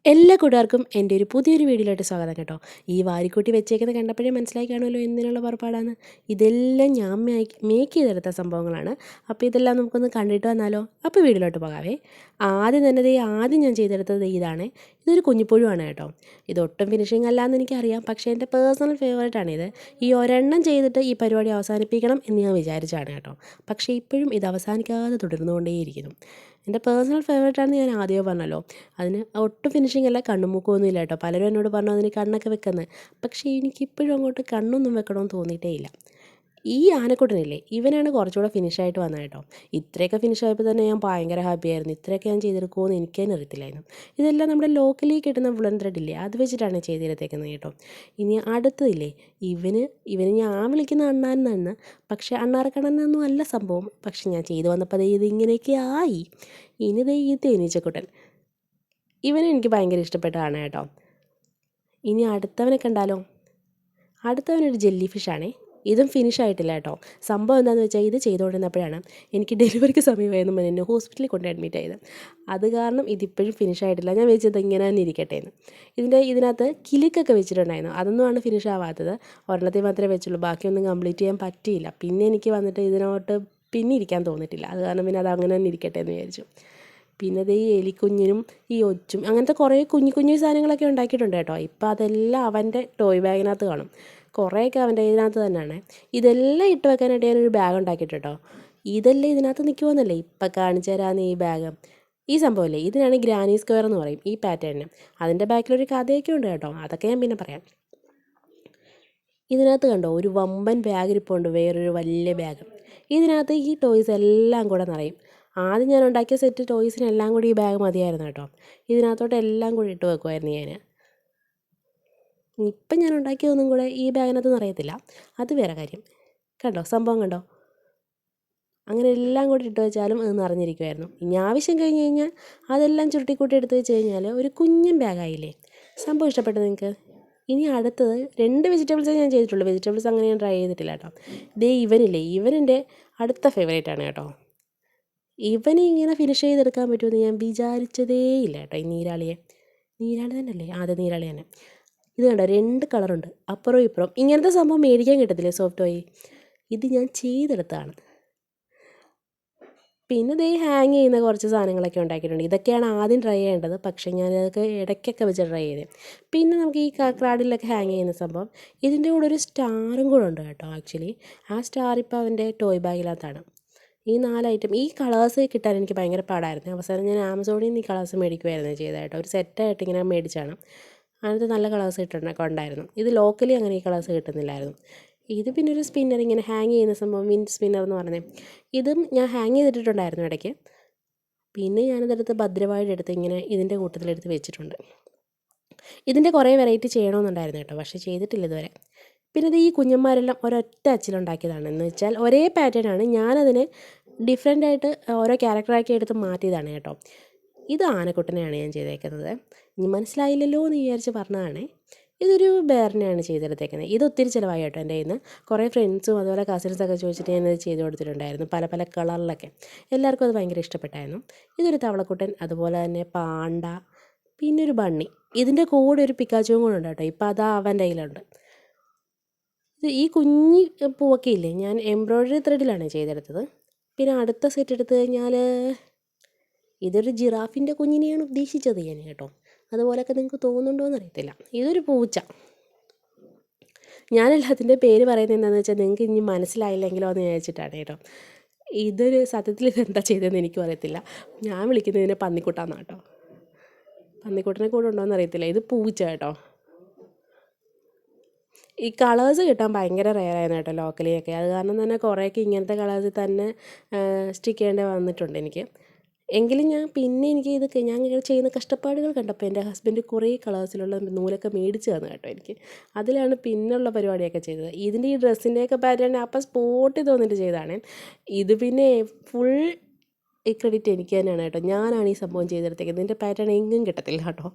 എല്ലാ കൂട്ടുകാർക്കും എൻ്റെ ഒരു പുതിയൊരു വീഡിയോയിലോട്ട് സ്വാഗതം കേട്ടോ. ഈ വാരിക്കൂട്ടി വെച്ചേക്കുന്നത് കണ്ടപ്പോഴേ മനസ്സിലായി കാണുമല്ലോ എന്തിനുള്ള പുറപ്പാടാണ്. ഇതെല്ലാം ഞാൻ മേക്ക് ചെയ്തെടുത്ത സംഭവങ്ങളാണ്. അപ്പോൾ ഇതെല്ലാം നമുക്കൊന്ന് കണ്ടിട്ട് വന്നാലോ. അപ്പോൾ വീഡിയോയിലോട്ട് പോകാവേ. ആദ്യം ഞാൻ ചെയ്തെടുത്തത് ഇതാണ്. ഇതൊരു കുഞ്ഞിപ്പുഴുവാണ് കേട്ടോ. ഇതൊട്ടും ഫിനിഷിങ് അല്ലാന്ന് എനിക്കറിയാം, പക്ഷേ എൻ്റെ പേഴ്സണൽ ഫേവറേറ്റാണിത്. ഈ ഒരെണ്ണം ചെയ്തിട്ട് ഈ പരിപാടി അവസാനിപ്പിക്കണം എന്ന് ഞാൻ വിചാരിച്ചാണ് കേട്ടോ. പക്ഷേ ഇപ്പോഴും ഇത് അവസാനിക്കാതെ തുടർന്നുകൊണ്ടേയിരിക്കുന്നു. എൻ്റെ പേഴ്സണൽ ഫേവറേറ്റാണെന്ന് ഞാൻ ആദ്യമേ പറഞ്ഞല്ലോ. അതിന് ഒട്ടും ഫിനിഷിംഗ് അല്ല, കണ്ണും മൂക്കൊന്നും ഇല്ല കേട്ടോ. പലരും എന്നോട് പറഞ്ഞു അതിന് കണ്ണൊക്കെ വെക്കുന്നത്, പക്ഷേ എനിക്കിപ്പോഴും അങ്ങോട്ട് കണ്ണൊന്നും വെക്കണമെന്ന് തോന്നിയിട്ടേ ഇല്ല. ഈ ആനക്കുട്ടനില്ലേ, ഇവനാണ് കുറച്ചുകൂടെ ഫിനിഷായിട്ട് വന്നത് കേട്ടോ. ഇത്രയൊക്കെ ഫിനിഷായപ്പോൾ തന്നെ ഞാൻ ഭയങ്കര ഹാപ്പിയായിരുന്നു. ഇത്രയൊക്കെ ഞാൻ ചെയ്തെടുക്കുമെന്ന് എനിക്ക് തന്നെ അറിയത്തില്ലായിരുന്നു. ഇതെല്ലാം നമ്മുടെ ലോക്കലി കിട്ടുന്ന വുളൻ ത്രെഡ് ഇല്ലേ, അത് വെച്ചിട്ടാണ് ചെയ്തെടുത്തേക്കുന്നത് കേട്ടോ. ഇനി അടുത്തതില്ലേ, ഇവന് ഞാൻ വിളിക്കുന്ന അണ്ണാൻ എന്നാണ്, പക്ഷേ അണ്ണാറക്കണ്ണനൊന്നും അല്ല സംഭവം. പക്ഷെ ഞാൻ ചെയ്തു വന്നപ്പോൾ ഇത് ഇങ്ങനെയൊക്കെ ആയി. ഇനി ഈ തേനീച്ചക്കുട്ടൻ, ഇവനെ എനിക്ക് ഭയങ്കര ഇഷ്ടപ്പെട്ടതാണ് കേട്ടോ. ഇനി അടുത്തവനെ കണ്ടാലോ. അടുത്തവനൊരു ജെല്ലി ഫിഷാണേ. ഇതും ഫിനിഷ് ആയിട്ടില്ല കേട്ടോ. സംഭവം എന്താണെന്ന് വെച്ചാൽ ഇത് ചെയ്തുകൊണ്ടിരുന്നപ്പോഴാണ് എനിക്ക് ഡെലിവറിക്ക് സമയമായിരുന്നു എന്നെ ഹോസ്പിറ്റലിൽ കൊണ്ട് അഡ്മിറ്റ് ആയത്. അത് കാരണം ഇതിപ്പോഴും ഫിനിഷ് ആയിട്ടില്ല. ഞാൻ വെച്ചത് ഇങ്ങനെ തന്നെ ഇരിക്കട്ടെ എന്ന്. ഇതിനകത്ത് കിലിക്കൊക്കെ വെച്ചിട്ടുണ്ടായിരുന്നു, അതൊന്നുമാണ് ഫിനിഷ് ആവാത്തത്. ഒരെണ്ണത്തിൽ മാത്രമേ വെച്ചുള്ളൂ, ബാക്കിയൊന്നും കംപ്ലീറ്റ് ചെയ്യാൻ പറ്റിയില്ല. പിന്നെ എനിക്ക് വന്നിട്ട് ഇതിനോട്ട് പിന്നെ ഇരിക്കാൻ തോന്നിയിട്ടില്ല. അത് കാരണം പിന്നെ അത് അങ്ങനെ തന്നെ ഇരിക്കട്ടെ എന്ന് വിചാരിച്ചു. പിന്നെ ഈ എലിക്കുഞ്ഞിനും ഈ ഒച്ചും അങ്ങനത്തെ കുറേ കുഞ്ഞു സാധനങ്ങളൊക്കെ ഉണ്ടാക്കിയിട്ടുണ്ട് കേട്ടോ. ഇപ്പോൾ അതെല്ലാം അവൻ്റെ ടോയ് ബാഗിനകത്ത് കാണും. കുറേയൊക്കെ അവൻ്റെ ഇതിനകത്ത് തന്നെയാണ്. ഇതെല്ലാം ഇട്ട് വെക്കാനായിട്ട് ഞാനൊരു ബാഗ് ഉണ്ടാക്കിയിട്ട് കേട്ടോ. ഇതെല്ലാം ഇതിനകത്ത് നിൽക്കുമെന്നല്ലേ ഇപ്പം കാണിച്ചു തരാമെന്ന്. ഈ ബാഗ്, ഈ സംഭവമല്ലേ, ഇതിനാണ് ഗ്രാനി സ്ക്വയർ എന്ന് പറയും ഈ പാറ്റേണിന്. അതിൻ്റെ ബാക്കിലൊരു കഥയൊക്കെ ഉണ്ട് കേട്ടോ, അതൊക്കെ ഞാൻ പിന്നെ പറയാം. ഇതിനകത്ത് കണ്ടോ ഒരു വമ്പൻ ബാഗ് ഇരിപ്പുണ്ട്, വേറൊരു വലിയ ബാഗ്. ഇതിനകത്ത് ഈ ടോയ്സ് എല്ലാം കൂടെ നിറയും. ആദ്യം ഞാൻ ഉണ്ടാക്കിയ സെറ്റ് ടോയ്സിനെല്ലാം കൂടി ഈ ബാഗ് മതിയായിരുന്നു കേട്ടോ. ഇതിനകത്തോട്ട് എല്ലാം കൂടി ഇട്ട് വെക്കുമായിരുന്നു ഞാൻ. ഇപ്പം ഞാൻ ഉണ്ടാക്കിയതൊന്നും കൂടെ ഈ ബാഗിനകത്ത് നിറയത്തില്ല, അത് വേറെ കാര്യം. കണ്ടോ സംഭവം കണ്ടോ. അങ്ങനെ എല്ലാം കൂടി ഇട്ട് വെച്ചാലും അത് നിറഞ്ഞിരിക്കുമായിരുന്നു. ഇനി ആവശ്യം കഴിഞ്ഞ് കഴിഞ്ഞാൽ അതെല്ലാം ചുരുട്ടിക്കൂട്ടി എടുത്ത് വെച്ച് കഴിഞ്ഞാൽ ഒരു കുഞ്ഞൻ ബാഗായില്ലേ. സംഭവം ഇഷ്ടപ്പെട്ടു നിങ്ങൾക്ക്? ഇനി അടുത്തത് 2 വെജിറ്റബിൾസേ ഞാൻ ചെയ്തിട്ടുള്ളൂ. വെജിറ്റബിൾസ് അങ്ങനെ ഞാൻ ട്രൈ ചെയ്തിട്ടില്ല കേട്ടോ. ഇവനെൻ്റെ അടുത്ത ഫേവറേറ്റാണ് കേട്ടോ. ഇവനെ ഇങ്ങനെ ഫിനിഷ് ചെയ്തെടുക്കാൻ പറ്റുമെന്ന് ഞാൻ വിചാരിച്ചതേ ഇല്ല കേട്ടോ. ഈ നീരാളി തന്നെയല്ലേ, ആദ്യ നീരാളി തന്നെ. ഇത് കണ്ടോ 2 കളറുണ്ട്, അപ്പുറവും ഇപ്പുറവും. ഇങ്ങനത്തെ സംഭവം മേടിക്കാൻ കിട്ടത്തില്ലേ സോഫ്റ്റ് ടോയ്. ഇത് ഞാൻ ചെയ്തെടുത്താണ്. പിന്നെ ഹാങ് ചെയ്യുന്ന കുറച്ച് സാധനങ്ങളൊക്കെ ഉണ്ടാക്കിയിട്ടുണ്ട്. ഇതൊക്കെയാണ് ആദ്യം ട്രൈ ചെയ്യേണ്ടത്, പക്ഷേ ഞാനതൊക്കെ ഇടയ്ക്കൊക്കെ വെച്ച് ട്രൈ ചെയ്തത്. പിന്നെ നമുക്ക് ഈ ക്രാഡിലൊക്കെ ഹാങ് ചെയ്യുന്ന സംഭവം, ഇതിൻ്റെ കൂടെ ഒരു സ്റ്റാറും കൂടെ ഉണ്ട് കേട്ടോ. ആക്ച്വലി ആ സ്റ്റാർ ഇപ്പോൾ അവൻ്റെ ടോയ് ബാഗിനകത്താണ്. ഈ 4 ഐറ്റം, ഈ കളേഴ്സ് കിട്ടാൻ എനിക്ക് ഭയങ്കര പാടായിരുന്നു. അവസാനം ഞാൻ ആമസോണിൽ നിന്ന് ഈ കളേഴ്സ് മേടിക്കുമായിരുന്നു ചെയ്തത് കേട്ടോ. ഒരു സെറ്റായിട്ട് ഇങ്ങനെ മേടിച്ചാണ്. അതിനകത്ത് നല്ല കളേഴ്സ് ഉണ്ടായിരുന്നു. ഇത് ലോക്കലി അങ്ങനെ ഈ കളേഴ്സ് കിട്ടുന്നില്ലായിരുന്നു. ഇത് പിന്നെ ഒരു സ്പിന്നർ, ഇങ്ങനെ ഹാങ് ചെയ്യുന്ന സംഭവം, വിൻഡ് സ്പിന്നർ എന്ന് പറഞ്ഞത്. ഇതും ഞാൻ ഹാങ് ചെയ്തിട്ടുണ്ടായിരുന്നു ഇടയ്ക്ക്. പിന്നെ ഞാനിതെടുത്ത് ഭദ്രമായിട്ട് എടുത്ത് ഇങ്ങനെ ഇതിൻ്റെ കൂട്ടത്തിലെടുത്ത് വെച്ചിട്ടുണ്ട്. ഇതിൻ്റെ കുറേ വെറൈറ്റി ചെയ്യണമെന്നുണ്ടായിരുന്നു കേട്ടോ, പക്ഷേ ചെയ്തിട്ടില്ല ഇതുവരെ. പിന്നെ ഈ കുഞ്ഞന്മാരെല്ലാം ഒരൊറ്റ അച്ചിലുണ്ടാക്കിയതാണ്. എന്ന് വെച്ചാൽ ഒരേ പാറ്റേൺ ആണ്, ഞാനതിനെ ഡിഫറെൻ്റായിട്ട് ഓരോ ക്യാരക്ടറാക്കി എടുത്ത് മാറ്റിയതാണ് കേട്ടോ. ഇത് ആനക്കുട്ടനെയാണ് ഞാൻ ചെയ്തേക്കുന്നത്. ഇനി മനസ്സിലായില്ലല്ലോ എന്ന് വിചാരിച്ച് പറഞ്ഞതാണ്. ഇതൊരു ബെയറിനെയാണ് ചെയ്തെടുത്തേക്കുന്നത്. ഇത് ഒത്തിരി ചിലവായി കേട്ടോ എൻ്റെ കയ്യിൽ നിന്ന്. കുറേ ഫ്രണ്ട്സും അതുപോലെ കസിൻസൊക്കെ ചോദിച്ചിട്ട് ഞാനത് ചെയ്ത് കൊടുത്തിട്ടുണ്ടായിരുന്നു, പല പല കളറിലൊക്കെ. എല്ലാവർക്കും അത് ഭയങ്കര ഇഷ്ടപ്പെട്ടായിരുന്നു. ഇതൊരു തവളക്കുട്ടൻ, അതുപോലെ തന്നെ പാണ്ട, പിന്നെ ഒരു ബണ്ണി. ഇതിൻ്റെ കൂടെ ഒരു പിക്കാച്ചുവും കൂടെ ഉണ്ട് കേട്ടോ. ഇപ്പോൾ അത് അവൻ്റെ കയ്യിലുണ്ട്. ഈ കുഞ്ഞി പൂവൊക്കെ ഇല്ലേ, ഞാൻ എംബ്രോയ്ഡറി ത്രെഡിലാണ് ചെയ്തെടുത്തത്. പിന്നെ അടുത്ത സെറ്റ് എടുത്ത് കഴിഞ്ഞാൽ ഇതൊരു ജിറാഫിൻ്റെ കുഞ്ഞിനെയാണ് ഉദ്ദേശിച്ചത് ഞാൻ കേട്ടോ. അതുപോലെയൊക്കെ നിങ്ങൾക്ക് തോന്നുന്നുണ്ടോ എന്നറിയത്തില്ല. ഇതൊരു പൂച്ച. ഞാനെല്ലാത്തിൻ്റെ പേര് പറയുന്നത് എന്താണെന്ന് വെച്ചാൽ നിങ്ങൾക്ക് ഇനി മനസ്സിലായില്ലെങ്കിലോ എന്ന് വിചാരിച്ചിട്ടാണ് കേട്ടോ. സത്യത്തിൽ ഇതെന്താ ചെയ്തതെന്ന് എനിക്കും അറിയത്തില്ല. ഞാൻ വിളിക്കുന്നതിനെ പന്നിക്കുട്ടാന്നാണ് കേട്ടോ. പന്നിക്കുട്ടനെ കൂടെ ഉണ്ടോ എന്നറിയത്തില്ല. ഇത് പൂച്ച കേട്ടോ. ഈ കളേഴ്സ് കിട്ടാൻ ഭയങ്കര റെയറായിരുന്നു കേട്ടോ ലോക്കലിയൊക്കെ. അത് കാരണം തന്നെ കുറേയൊക്കെ ഇങ്ങനത്തെ കളേഴ്സിൽ തന്നെ സ്റ്റിക്ക് ചെയ്യേണ്ടി വന്നിട്ടുണ്ട് എനിക്ക്. എങ്കിലും ഞാൻ ചെയ്യുന്ന കഷ്ടപ്പാടുകൾ കണ്ടപ്പോൾ എൻ്റെ ഹസ്ബൻഡ് കുറേ കളേഴ്സിലുള്ള നൂലൊക്കെ മേടിച്ച് തന്നു കേട്ടോ എനിക്ക്. അതിലാണ് പിന്നുള്ള പരിപാടിയൊക്കെ ചെയ്തത്. ഇതിൻ്റെ ഈ ഡ്രസ്സിൻ്റെയൊക്കെ പാറ്റേൺ അപ്പം സ്പോട്ടിൽ തോന്നിയിട്ട് ചെയ്തതാണ്. ഇത് പിന്നെ ഫുൾ ഈ ക്രെഡിറ്റ് എനിക്ക് തന്നെയാണ് കേട്ടോ. ഞാനാണ് ഈ സംഭവം ചെയ്തെടുത്തേക്കുന്നത്. ഇതിൻ്റെ പാറ്റേൺ എങ്ങും കിട്ടത്തില്ല കേട്ടോ.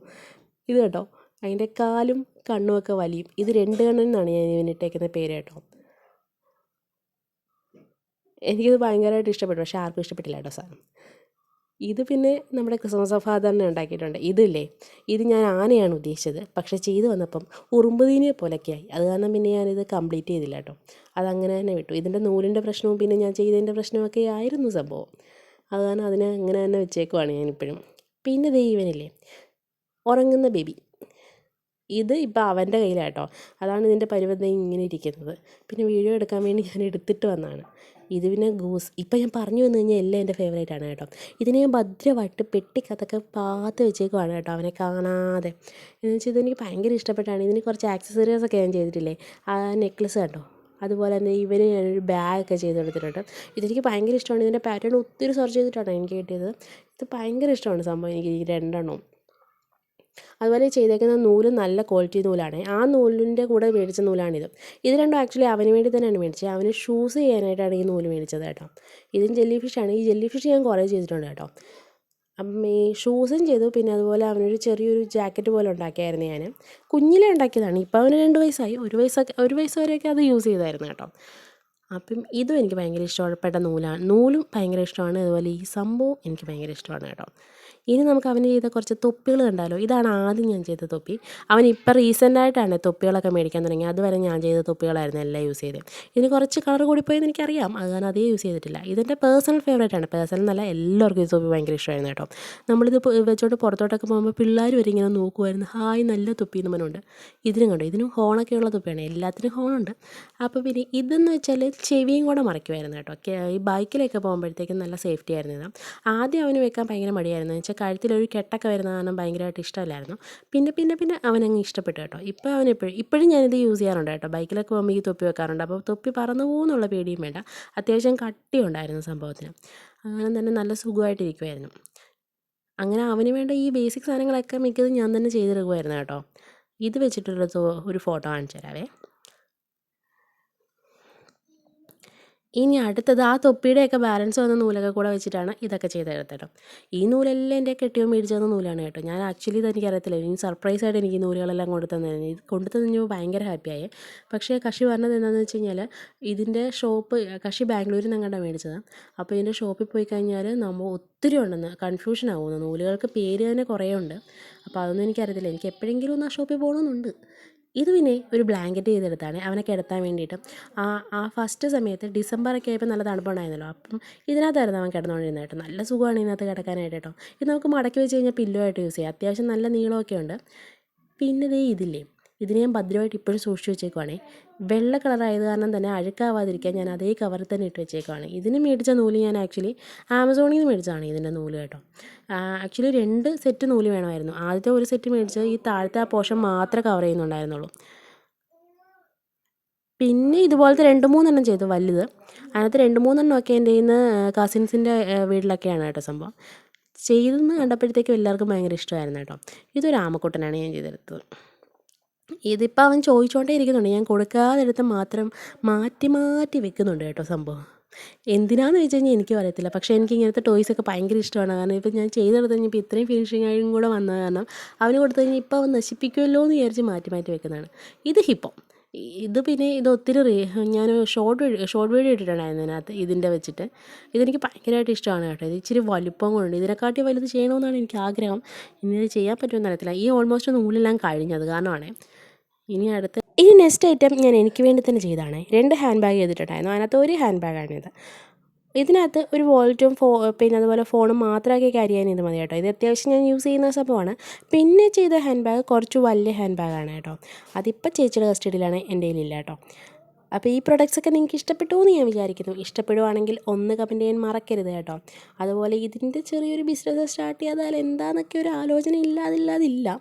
ഇത് കേട്ടോ, അതിൻ്റെ കാലും കണ്ണുമൊക്കെ വലിയും. ഇത് 2 കണ്ണൻ എന്നാണ് ഞാൻ ഇവനിട്ടേക്കുന്ന പേര് കേട്ടോ. എനിക്കിത് ഭയങ്കരമായിട്ട് ഇഷ്ടപ്പെട്ടു, പക്ഷേ ആർക്കും ഇഷ്ടപ്പെട്ടില്ല കേട്ടോ സാധനം. ഇത് പിന്നെ നമ്മുടെ ക്രിസ്മസ് ഓഫ് ഫാദറിനെ ഉണ്ടാക്കിയിട്ടുണ്ട്. ഇതില്ലേ, ഇത് ഞാൻ ആനയാണ് ഉദ്ദേശിച്ചത്, പക്ഷേ ചെയ്തു വന്നപ്പം ഉറുമ്പുതീനിയെ പോലൊക്കെ ആയി. അത് കാരണം പിന്നെ ഞാനിത് കംപ്ലീറ്റ് ചെയ്തില്ല കേട്ടോ. അതങ്ങനെ തന്നെ വിട്ടു. ഇതിൻ്റെ നൂലിൻ്റെ പ്രശ്നവും പിന്നെ ഞാൻ ചെയ്തതിൻ്റെ പ്രശ്നമൊക്കെ ആയിരുന്നു സംഭവം. അത് കാരണം അതിനെ അങ്ങനെ തന്നെ വെച്ചേക്കുവാണ് ഞാനിപ്പോഴും. പിന്നെ ദൈവനില്ലേ, ഉറങ്ങുന്ന ബേബി, ഇത് ഇപ്പോൾ അവൻ്റെ കയ്യിലാട്ടോ. അതാണ് ഇതിൻ്റെ പരുവത ഇങ്ങനെ ഇരിക്കുന്നത്. പിന്നെ വീഡിയോ എടുക്കാൻ വേണ്ടി ഞാൻ എടുത്തിട്ട് വന്നതാണ്. ഇത് പിന്നെ ഇപ്പം ഞാൻ പറഞ്ഞു വന്നു കഴിഞ്ഞാൽ എല്ലാം എൻ്റെ ഫേവറേറ്റ് ആണ് കേട്ടോ. ഇതിനെ ഞാൻ ഭദ്രമായിട്ട് പെട്ടിക്കകത്തൊക്കെ പാത്ത് വെച്ചേക്കുവാണ് കേട്ടോ, അവനെ കാണാതെ. എന്ന് വെച്ചാൽ ഇതെനിക്ക് ഭയങ്കര ഇഷ്ടപ്പെട്ടാണ്. ഇതിന് കുറച്ച് ആക്സസറീസ് ഒക്കെ ഞാൻ ചെയ്തിട്ടില്ലേ, ആ നെക്ലസ് കണ്ടോ, അതുപോലെ തന്നെ ഇവന് ഞാനൊരു ബാഗൊക്കെ ചെയ്ത് കൊടുത്തിട്ടുണ്ട്. ഇതെനിക്ക് ഭയങ്കര ഇഷ്ടമാണ്. ഇതിൻ്റെ പാറ്റേൺ ഒത്തിരി സെർച്ച് ചെയ്തിട്ടാണ് എനിക്ക് കിട്ടിയത്. ഇത് ഭയങ്കര ഇഷ്ടമാണ് സംഭവം എനിക്ക്, ഈ രണ്ടെണ്ണവും. അതുപോലെ ചെയ്തേക്കുന്ന നൂല് നല്ല ക്വാളിറ്റി നൂലാണ്. ആ നൂലിൻ്റെ കൂടെ മേടിച്ച നൂലാണിത്. ഇത് രണ്ടും ആക്ച്വലി അവന് വേണ്ടി തന്നെയാണ് മേടിച്ചത്. അവന് ഷൂസ് ചെയ്യാനായിട്ടാണ് ഈ നൂല് മേടിച്ചത് കേട്ടോ. ഇതും ജെല്ലി ഫിഷാണ്. ഈ ജെല്ലി ഫിഷ് ഞാൻ കുറേ ചെയ്തിട്ടുണ്ട് കേട്ടോ. അപ്പം ഈ ഷൂസും ചെയ്തു. പിന്നെ അതുപോലെ അവനൊരു ചെറിയൊരു ജാക്കറ്റ് പോലെ ഉണ്ടാക്കിയായിരുന്നു ഞാൻ. കുഞ്ഞിലേ ഉണ്ടാക്കിയതാണ്. ഇപ്പോൾ അവന് 2 വയസ്സായി. ഒരു വയസ്സ് വരെയൊക്കെ അത് യൂസ് ചെയ്തായിരുന്നു കേട്ടോ. അപ്പം ഇതും എനിക്ക് ഭയങ്കര ഇഷ്ടപ്പെട്ട നൂലാണ്. നൂലും ഭയങ്കര ഇഷ്ടമാണ്. അതുപോലെ ഈ സംഭവം എനിക്ക് ഭയങ്കര ഇഷ്ടമാണ് കേട്ടോ. ഇനി നമുക്ക് അവന് ചെയ്ത കുറച്ച് തൊപ്പികൾ കണ്ടാലോ. ഇതാണ് ആദ്യം ഞാൻ ചെയ്ത തൊപ്പി. അവൻ ഇപ്പം റീസെൻ്റായിട്ടാണ് തൊപ്പികളൊക്കെ മേടിക്കാൻ തുടങ്ങി. അതുവരെ ഞാൻ ചെയ്ത തൊപ്പികളായിരുന്നു എല്ലാം യൂസ് ചെയ്തത്. ഇതിന് കുറച്ച് കളർ കൂടിപ്പോയെന്ന് എനിക്കറിയാം. അത് കാരണം അതേ യൂസ് ചെയ്തിട്ടില്ല. ഇതെൻ്റെ പേഴ്സണൽ ഫേവറേറ്റ് ആണ്. പേഴ്സണൽ എന്നല്ല, എല്ലാവർക്കും ഈ തൊപ്പി ഭയങ്കര ഇഷ്ടമായിരുന്നു കേട്ടോ. നമ്മളിത് വെച്ചോട്ട് പുറത്തോട്ടൊക്കെ പോകുമ്പോൾ പിള്ളേർ വരെ ഇങ്ങനെ നോക്കുമായിരുന്നു. ഹായ് നല്ല തൊപ്പി എന്ന് പറഞ്ഞുകൊണ്ട്. ഇതിനും കണ്ടോ, ഇതിനും ഹോണൊക്കെ ഉള്ള തൊപ്പിയാണ്. എല്ലാത്തിനും ഹോണുണ്ട്. അപ്പോൾ പിന്നെ ഇതെന്ന് വെച്ചാൽ ചെവിയും കൂടെ മറയ്ക്കുമായിരുന്നു കേട്ടോ. ഈ ബൈക്കിലൊക്കെ പോകുമ്പോഴത്തേക്കും നല്ല സേഫ്റ്റി ആയിരുന്നു ഇത്. ആദ്യം അവന് വെക്കാൻ ഭയങ്കര മടിയായിരുന്നു. എന്ന് വെച്ചാൽ കഴുത്തിലൊരു കെട്ടൊക്കെ വരുന്ന കാരണം ഭയങ്കരമായിട്ട് ഇഷ്ടമല്ലായിരുന്നു. പിന്നെ അവനങ്ങ് ഇഷ്ടപ്പെട്ടു കേട്ടോ. ഇപ്പോൾ അവൻ ഇപ്പോഴും ഞാനിത് യൂസ് ചെയ്യാറുണ്ട് കേട്ടോ. ബൈക്കിലൊക്കെ പോകുമ്പോൾ ഈ തൊപ്പി വെക്കാറുണ്ട്. അപ്പോൾ തൊപ്പി പറന്നു പോകുന്നുള്ള പേടിയും വേണ്ട. അത്യാവശ്യം കട്ടിയുണ്ടായിരുന്നു സംഭവത്തിന്. അങ്ങനെ തന്നെ നല്ല സുഖമായിട്ടിരിക്കുമായിരുന്നു. അങ്ങനെ അവന് വേണ്ട ഈ ബേസിക് സാധനങ്ങളൊക്കെ മിക്കതും ഞാൻ തന്നെ ചെയ്തെടുക്കുമായിരുന്നു കേട്ടോ. ഇത് വെച്ചിട്ടുള്ള ഒരു ഫോട്ടോ കാണിച്ചു തരാവേ. ഇനി അടുത്തത് ആ തൊപ്പിയുടെയൊക്കെ ബാലൻസ് വന്ന നൂലൊക്കെ കൂടെ വെച്ചിട്ടാണ് ഇതൊക്കെ ചെയ്തെടുത്തത് കേട്ടോ. ഈ നൂലെല്ലാം എൻ്റെ കെട്ടിയോ മേടിച്ചു തന്ന നൂലാണ് കേട്ടോ. ഞാൻ ആക്ച്വലി ഇത് എനിക്കറിയത്തില്ല. ഇനി സർപ്രൈസായിട്ട് എനിക്ക് ഈ നൂലുകളെല്ലാം കൊണ്ടു തന്നതായിരുന്നു. ഇത് കൊണ്ടു തന്നപ്പോൾ ഭയങ്കര ഹാപ്പിയായി. പക്ഷേ കക്ഷി പറഞ്ഞത് എന്താണെന്ന് വെച്ച് കഴിഞ്ഞാൽ, ഇതിൻ്റെ ഷോപ്പ് കക്ഷി ബാംഗ്ലൂരിൽ നിന്ന് അങ്ങോട്ടാണ് മേടിച്ചത്. അപ്പോൾ ഇതിൻ്റെ ഷോപ്പിൽ പോയി കഴിഞ്ഞാൽ നമ്മൾ ഒത്തിരി ഉണ്ടെന്ന് കൺഫ്യൂഷൻ ആവുന്നു. നൂലുകൾക്ക് പേര് തന്നെ കുറേ ഉണ്ട്. അപ്പോൾ അതൊന്നും എനിക്കറിയത്തില്ല. എനിക്ക് എപ്പോഴെങ്കിലും ഒന്ന് ആ ഷോപ്പിൽ പോകണമെന്നുണ്ട്. ഇത് പിന്നെ ഒരു ബ്ലാങ്കറ്റ് ചെയ്തെടുത്താണ് അവനെ കിടത്താൻ വേണ്ടിയിട്ട്. ആ ഫസ്റ്റ് സമയത്ത് ഡിസംബറൊക്കെ ആയപ്പോൾ നല്ല തണുപ്പുണ്ടായിരുന്നല്ലോ. അപ്പം ഇതിനകത്തായിരുന്നു അവൻ കിടന്നുകൊണ്ടിരുന്നത് കേട്ടോ. നല്ല സുഖമാണ് ഇതിനകത്ത് കിടക്കാനായിട്ട് കേട്ടോ. ഇത് നമുക്ക് മടക്കി വെച്ച് കഴിഞ്ഞാൽ പില്ലോ ആയിട്ട് യൂസ് ചെയ്യാം. അത്യാവശ്യം നല്ല നീളമൊക്കെ ഉണ്ട്. പിന്നെ ഇതില്ലേ, ഇതിനെ ഞാൻ ഭദ്രമായിട്ട് ഇപ്പോഴും സൂക്ഷിച്ച് വെച്ചേക്കുവാണേ. വെള്ള കളറായത് കാരണം തന്നെ അഴുക്കാവാതിരിക്കാൻ ഞാൻ അതേ കവറിൽ തന്നെ ഇട്ട് വെച്ചേക്കുവാണ്. ഇതിന് മേടിച്ച നൂല് ഞാൻ ആക്ച്വലി ആമസോണിൽ നിന്ന് മേടിച്ചതാണ് ഇതിൻ്റെ നൂല് കേട്ടോ. ആക്ച്വലി 2 സെറ്റ് നൂല് വേണമായിരുന്നു. ആദ്യത്തെ ഒരു സെറ്റ് മേടിച്ചത് ഈ താഴത്തെ ആ പോർഷൻ മാത്രമേ കവർ ചെയ്യുന്നുണ്ടായിരുന്നുള്ളൂ. പിന്നെ ഇതുപോലത്തെ 2-3 ചെയ്തു വലുത്. അതിനകത്ത് 2-3 ഒക്കെ എൻ്റെ കയ്യിൽ നിന്ന് കസിൻസിൻ്റെ വീട്ടിലൊക്കെയാണ് കേട്ടോ സംഭവം. ചെയ്തെന്ന് കണ്ടപ്പോഴത്തേക്കും എല്ലാവർക്കും ഭയങ്കര ഇഷ്ടമായിരുന്നു കേട്ടോ. ഇതൊരു ആമക്കുട്ടനാണ് ഞാൻ ചെയ്തെടുത്തത്. ഇതിപ്പോൾ അവൻ ചോദിച്ചുകൊണ്ടേ ഇരിക്കുന്നുണ്ട്. ഞാൻ കൊടുക്കാതെടുത്ത് മാത്രം മാറ്റി വെക്കുന്നുണ്ട് കേട്ടോ സംഭവം. എന്തിനാന്ന് ചോദിച്ചു കഴിഞ്ഞാൽ എനിക്കും അറിയത്തില്ല. പക്ഷേ എനിക്ക് ഇങ്ങനത്തെ ടോയ്സൊക്കെ ഭയങ്കര ഇഷ്ടമാണ്. കാരണം ഇപ്പോൾ ഞാൻ ചെയ്തെടുത്ത് കഴിഞ്ഞപ്പോൾ ഇത്രയും ഫിനിഷിങ്ങായും കൂടെ വന്നത് കാരണം അവന് കൊടുത്തു കഴിഞ്ഞാൽ ഇപ്പോൾ അവൻ നശിപ്പിക്കുമല്ലോ എന്ന് വിചാരിച്ച് മാറ്റി വെക്കുന്നതാണ്. ഇത് ഹിപ്പോ. ഇത് പിന്നെ ഇത് ഒത്തിരി ഞാൻ ഷോർട്ട് വീഡിയോ ഇട്ടിട്ടുണ്ടായിരുന്നു ഇതിനകത്ത് ഇതിൻ്റെ വെച്ചിട്ട്. ഇതെനിക്ക് ഭയങ്കരമായിട്ട് ഇഷ്ടമാണ് കേട്ടോ. ഇത് ഇച്ചിരി വലുപ്പം കൊണ്ടുണ്ട്. ഇതിനെക്കാട്ടി വലുത് ചെയ്യണമെന്നാണ് എനിക്ക് ആഗ്രഹം. ഇനി ഇത് ചെയ്യാൻ പറ്റുമെന്ന് അറിയത്തില്ല. ഈ ഓൾമോസ്റ്റ് നൂലെല്ലാം കഴിഞ്ഞത് കാരണമാണ്. ഇനി നെക്സ്റ്റ് ഐറ്റം ഞാൻ എനിക്ക് വേണ്ടി തന്നെ ചെയ്തതാണ്. 2 ഹാൻഡ് ബാഗ് ചെയ്തിട്ടുണ്ടായിരുന്നു. അതിനകത്ത് ഒരു ഹാൻഡ് ബാഗാണിത്. ഇതിനകത്ത് ഒരു വാലറ്റും പിന്നെ അതുപോലെ ഫോണും മാത്രമാക്കി ക്യാരി ചെയ്യാൻ ഇത് മതി കേട്ടോ. ഇത് അത്യാവശ്യം ഞാൻ യൂസ് ചെയ്യുന്ന സംഭവമാണ്. പിന്നെ ചെയ്ത ഹാൻഡ് ബാഗ് കുറച്ച് വലിയ ഹാൻഡ് ബാഗാണ് കേട്ടോ. അതിപ്പോൾ ചേച്ചിയുടെ കസ്റ്റഡിയിലാണ്, എൻ്റെ കയ്യിലില്ല കേട്ടോ. അപ്പോൾ ഈ പ്രൊഡക്ട്സൊക്കെ നിങ്ങൾക്ക് ഇഷ്ടപ്പെട്ടു എന്ന് ഞാൻ വിചാരിക്കുന്നു. ഇഷ്ടപ്പെടുവാണെങ്കിൽ ഒന്ന് കമൻറ്റ് ചെയ്യാൻ മറക്കരുത് കേട്ടോ. അതുപോലെ ഇതിൻ്റെ ചെറിയൊരു ബിസിനസ് സ്റ്റാർട്ട് ചെയ്താൽ എന്താണെന്നൊക്കെ ഒരു ആലോചന ഇല്ലാതില്ല.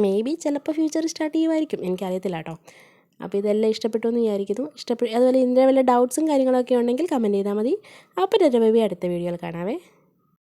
മേ ബി ചിലപ്പോൾ ഫ്യൂച്ചർ സ്റ്റാർട്ട് ചെയ്യുമായിരിക്കും, എനിക്കറിയത്തില്ല കേട്ടോ. അപ്പോൾ ഇതെല്ലാം ഇഷ്ടപ്പെട്ടു എന്ന് വിചാരിക്കുന്നു. അതുപോലെ ഇതിൻ്റെ വല്ല ഡൗട്ട്സും കാര്യങ്ങളൊക്കെ ഉണ്ടെങ്കിൽ കമൻറ്റ് ചെയ്താൽ മതി. അപ്പോൾ ബേബി അടുത്ത വീഡിയോയിൽ കാണാവേ.